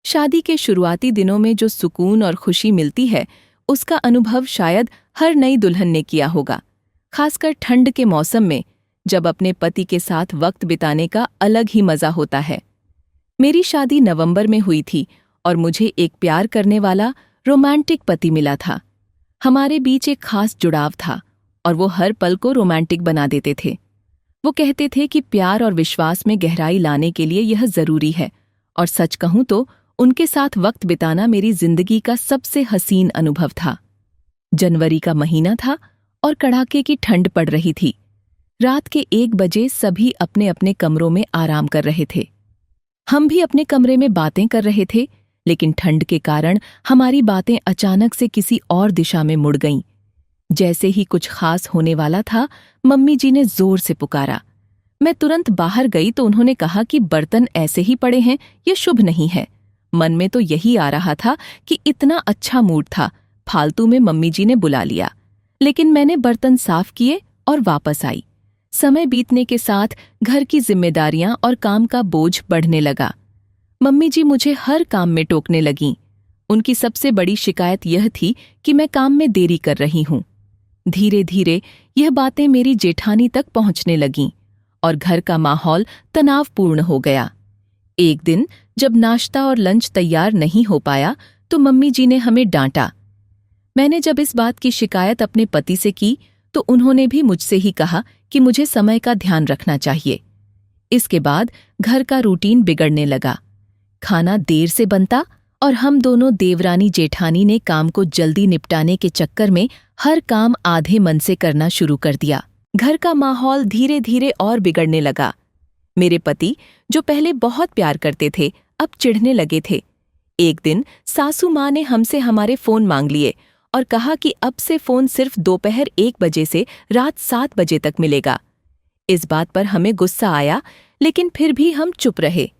शादी के शुरुआती दिनों में जो सुकून और खुशी मिलती है, उसका अनुभव शायद हर नई दुल्हन ने किया होगा, खासकर ठंड के मौसम में, जब अपने पति के साथ वक्त बिताने का अलग ही मजा होता है। मेरी शादी नवंबर में हुई थी और मुझे एक प्यार करने वाला रोमांटिक पति मिला था। हमारे बीच एक खास जुड़ाव था और वो हर पल को रोमांटिक बना देते थे। वो कहते थे कि प्यार और विश्वास में गहराई लाने के लिए यह जरूरी है, और सच कहूं तो उनके साथ वक्त बिताना मेरी जिंदगी का सबसे हसीन अनुभव था। जनवरी का महीना था और कड़ाके की ठंड पड़ रही थी। रात के 1 बजे सभी अपने अपने कमरों में आराम कर रहे थे। हम भी अपने कमरे में बातें कर रहे थे, लेकिन ठंड के कारण हमारी बातें अचानक से किसी और दिशा में मुड़ गईं। जैसे ही कुछ खास होने वाला था, मम्मी जी ने जोर से पुकारा। मैं तुरंत बाहर गई तो उन्होंने कहा कि बर्तन ऐसे ही पड़े हैं, ये शुभ नहीं है। मन में तो यही आ रहा था कि इतना अच्छा मूड था, फालतू में मम्मी जी ने बुला लिया। लेकिन मैंने बर्तन साफ किए और वापस आई। समय बीतने के साथ घर की जिम्मेदारियां और काम का बोझ बढ़ने लगा। मम्मी जी मुझे हर काम में टोकने लगीं। उनकी सबसे बड़ी शिकायत यह थी कि मैं काम में देरी कर रही हूं। धीरे धीरे यह बातें मेरी जेठानी तक पहुंचने लगीं और घर का माहौल तनावपूर्ण हो गया। एक दिन जब नाश्ता और लंच तैयार नहीं हो पाया तो मम्मी जी ने हमें डांटा। मैंने जब इस बात की शिकायत अपने पति से की तो उन्होंने भी मुझसे ही कहा कि मुझे समय का ध्यान रखना चाहिए। इसके बाद घर का रूटीन बिगड़ने लगा। खाना देर से बनता और हम दोनों देवरानी जेठानी ने काम को जल्दी निपटाने के चक्कर में हर काम आधे मन से करना शुरू कर दिया। घर का माहौल धीरे धीरे और बिगड़ने लगा। मेरे पति, जो पहले बहुत प्यार करते थे, अब चिढ़ने लगे थे। एक दिन सासू माँ ने हमसे हमारे फोन मांग लिए और कहा कि अब से फोन सिर्फ दोपहर 1 बजे से रात 7 बजे तक मिलेगा। इस बात पर हमें गुस्सा आया, लेकिन फिर भी हम चुप रहे।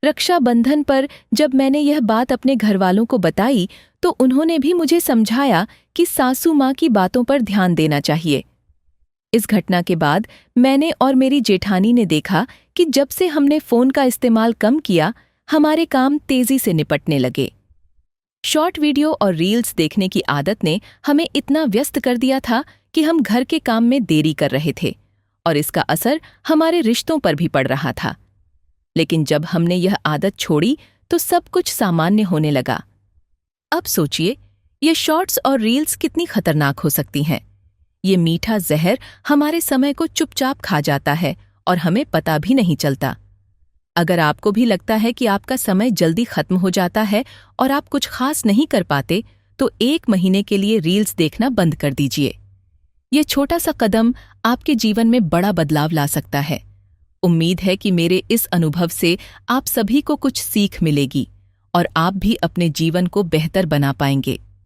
रक्षाबंधन पर जब मैंने यह बात अपने घरवालों को बताई तो उन्होंने भी मुझे समझाया कि सासू माँ की बातों पर ध्यान देना चाहिए। इस घटना के बाद मैंने और मेरी जेठानी ने देखा कि जब से हमने फोन का इस्तेमाल कम किया, हमारे काम तेजी से निपटने लगे। शॉर्ट वीडियो और रील्स देखने की आदत ने हमें इतना व्यस्त कर दिया था कि हम घर के काम में देरी कर रहे थे और इसका असर हमारे रिश्तों पर भी पड़ रहा था। लेकिन जब हमने यह आदत छोड़ी तो सब कुछ सामान्य होने लगा। अब सोचिए, ये शॉर्ट्स और रील्स कितनी खतरनाक हो सकती हैं। ये मीठा जहर हमारे समय को चुपचाप खा जाता है और हमें पता भी नहीं चलता। अगर आपको भी लगता है कि आपका समय जल्दी खत्म हो जाता है और आप कुछ खास नहीं कर पाते, तो 1 महीने के लिए रील्स देखना बंद कर दीजिए। ये छोटा सा कदम आपके जीवन में बड़ा बदलाव ला सकता है। उम्मीद है कि मेरे इस अनुभव से आप सभी को कुछ सीख मिलेगी और आप भी अपने जीवन को बेहतर बना पाएंगे।